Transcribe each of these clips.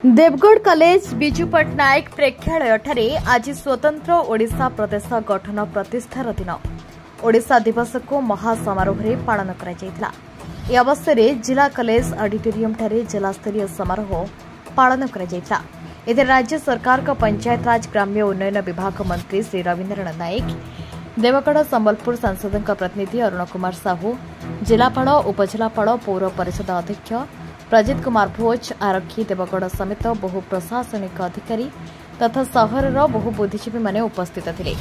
Deogarh college Biju Patnaik प्रेक्षालय ठारे आज स्वतंत्र ओडिशा प्रदेश गठन प्रतिष्ठार दिन ओडिशा दिवस को महासमारोह पालन करा अवसर जिला कॉलेज ऑडिटोरियम ठारे जिलास्तरीय समारोह पालन करा राज्य सरकार का पंचायत राज ग्राम्य उन्नयन विभाग मंत्री श्री रविन्द्रनाथ नायक देवगढ़ संबलपुर सांसद प्रतिनिधि अरुण कुमार साहू जिलापाल उपजिलापाल पौर परिषद अध्यक्ष प्रजित कुमार भोज आरक्षी देवगढ़ समेत बहु प्रशासनिक अधिकारी तथा सहर बहु बुद्धिजीवी माने उपस्थित थे।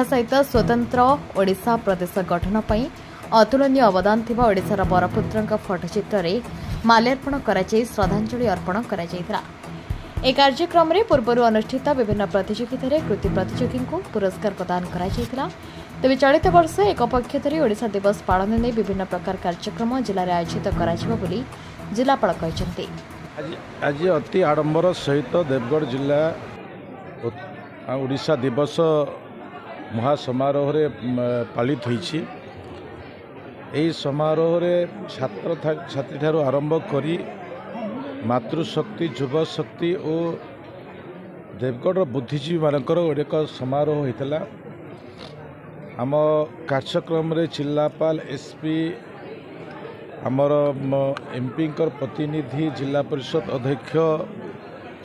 सहित स्वतंत्र ओडिशा प्रदेश गठन पर अतुलनीय अवदान थिबा ओडिशार बरपुत्र फटोचित्र में माल्यार्पण कर श्रद्धांजलि अर्पण कर कार्यक्रम में पूर्व अनुष्ठित विभिन्न प्रतियोगिता कृति प्रतियोगी को पुरस्कार प्रदान कर तेज चलित वर्ष एक पक्ष धरी ओडिशा दिवस पालन नहीं विभिन्न प्रकार कार्यक्रम जिले में आयोजित कर जिलापाल कहते आज अति आडंबर सहित देवगढ़ जिला ओडिशा दिवस महासमारोह पालित होईछि। एही समारोह रे छात्र छात्री ठारू आरंभ करी मातृशक्ति युवा शक्ति और देवगढ़ बुद्धिजीवी मानकर एक समारोह होता। आम कार्यक्रम रे जिलापाल एसपी आमर एमपी प्रतिनिधि जिला परिषद अध्यक्ष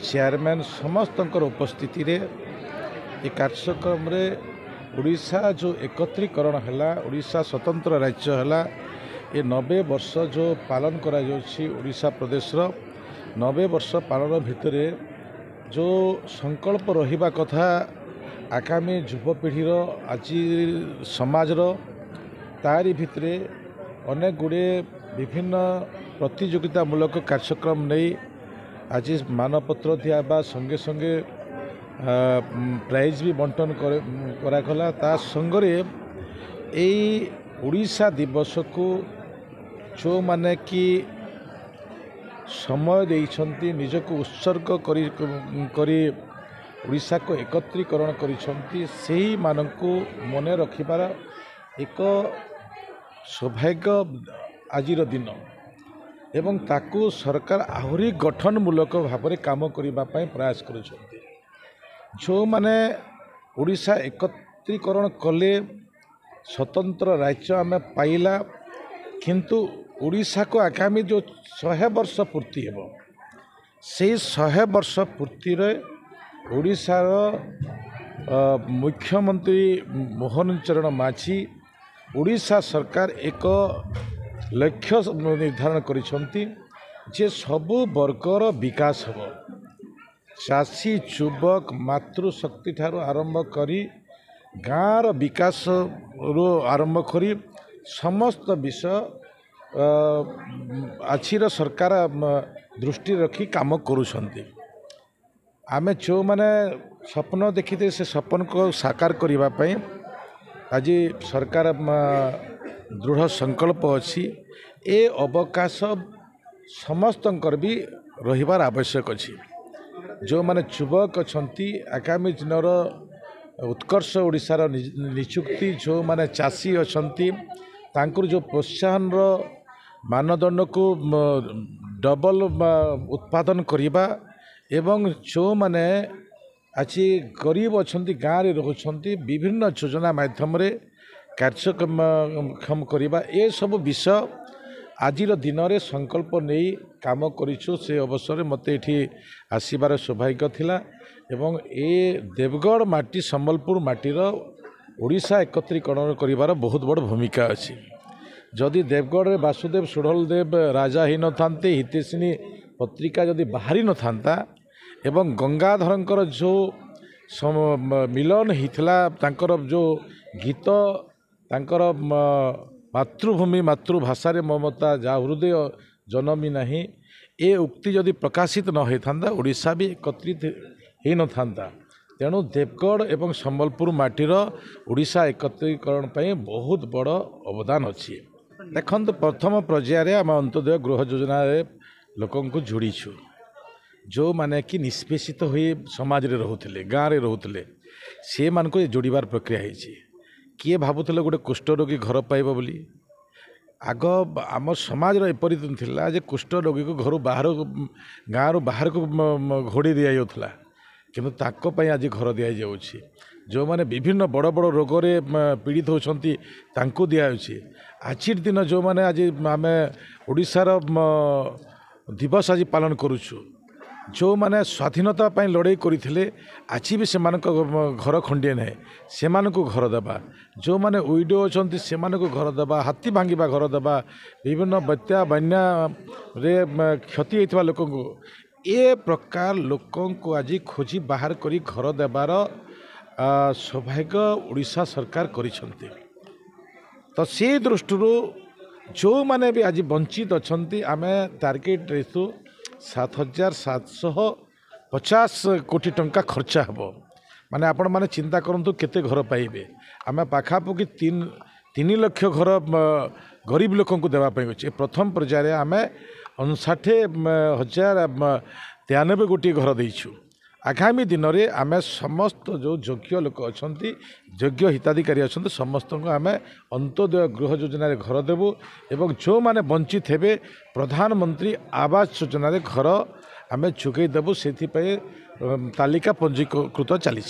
चेयरमैन समस्त उपस्थिति रे ये कार्यक्रम रे ओडिशा जो एकत्रीकरण है ओडिशा स्वतंत्र राज्य है ये 90 वर्ष जो पालन करा ओडिशा प्रदेश 90 वर्ष पालन भितर जो संकल्प रहिबा कथा आगामी युवपीढ़ीर आज समाजर तारी भितर अनेक गुड़े विभिन्न प्रतियोगितामूलक कार्यक्रम नहीं आज मानपत्र दिया संगे संगे प्राइज भी बंटन करागला ता संगरे यही ओडिशा दिवस को जो माने कि समय देइछंती निजको उत्सर्ग करी ओडिशा को एकत्रीकरण करिछंती सेही मानकु मने रखिबार एक सौभाग्य आजिर दिन एवं ताकू सरकार आहुरी गठनमूलक भाव में काम करने प्रयास कर जो माने ओडिशा एकत्रीकरण कले स्वतंत्र राज्य आम पाइला किंतु ओडिशा को आगामी जो 100 वर्ष पूर्ति हेब से 100 वर्ष पूर्ति ओडिशार मुख्यमंत्री मोहन चरण माझी ओडिशा सरकार एक लक्ष्य निर्धारण करिसंती जे सबु वर्गर विकास हो चाषी युवक मातृशक्ति ठारू आरंभ करी गाँर विकास रो आरंभ करी समस्त विषय आछिर सरकार दृष्टि रखी काम करुछंती। आमे जो माने स्वप्न देखिते से स्वप्न को साकार करिबा पई आज सरकार दृढ़ संकल्प अच्छी ए अवकाश समस्तंकर भी रहिबार आवश्यक अच्छी। जो माने युवक अच्छी आगामी दिनर उत्कर्ष ओडिशार नियुक्ति जो माने चाषी अच्छी तांकुर जो प्रोत्साहन मानदंड को डबल उत्पादन करिबा एवं जो माने आज गरीब अच्छी गाँव में रोचंती विभिन्न योजना माध्यम कार्यक्षम करवा ये सब विषय आजिर दिन में संकल्प नहीं काम करिछु। से अवसर मत ये आसबार सौभाग्य थिला एवं ए देवगढ़ माटी संबलपुर माटीर ओडिशा एकत्रीकरण करिवार बहुत बड़ भूमिका अच्छी। जदि देवगढ़ में वासुदेव सुढ़ल देव राजा ही न थांते हितेशिनी पत्रिका जदि बाहरी न थांता एवं गंगाधरंकर जो मिलन हितला तांकर जो गीत तांकर मातृभूमि मातृभाषा रे ममता जा हृदय जनमी नहीं ए उक्ति जदि प्रकाशित न होता ओडिशा भी एकत्रित हो न था। तेणु देवगढ़ एवं संबलपुर माटीर ओडिशा एकत्रीकरण पर बहुत बड़ अवदान अच्छी। देखो प्रथम पर्यायर आम अंत्योदय गृह योजना लोक जोड़ीछु जो माने कि निष्पेषित हुए समाज रे रोते गाँव में रोते से मान को जोड़बार प्रक्रिया है। किए भावुले गोटे कुष्ठ रोगी घर पाइब बोली आग आम समाज एपरी थिला जे कुष्ठ रोगी को घर बाहर गाँव बाहर को घोड़ी दि जाऊला किंतु ताको पई आज घर दि जाउछि जो माने विभिन्न बड़ बड़ रोग रे पीड़ित होछंती तांको दिया होछि आज दिन जो माने आज आम ओडिशार दिवस आज पालन करूछु जो माने स्वाधीनता पाई लड़ाई करथिले आज भी से घर खंडिए ना से घर देवा जो माने उइडो अछंती से घर देवा हाथी भांगिबा घर देवा विभिन्न बत्या बन्या रे क्षति होइतबा लोक को ए प्रकार लोकों को आज खोजी बाहर करी घर देवार सौभाग्य उड़ीसा सरकार करिसंती तो से दृष्टि जो माने भी आज वंचित अछंती आमे टार्गेट रेसु 7,750 कोटी टंका खर्चा हेबो माने आपण माने चिंता करंतु केते घर पाइबे आमे पाखापुकी 3 लाख घर गरीब लोकों को देवा पाई अछि प्रथम पर्याय आमे 59,093 कोटी घर देइछु आगामी दिन में आम समस्त जो योग्य लोक अच्छा योग्य हिताधिकारी अच्छा समस्त आम अंत्योदय गृह योजना घर देवु एवं जो माने वंचित हेबे प्रधानमंत्री आवास योजना घर आम जोगई देवु से तालिका पंजीकृत चली।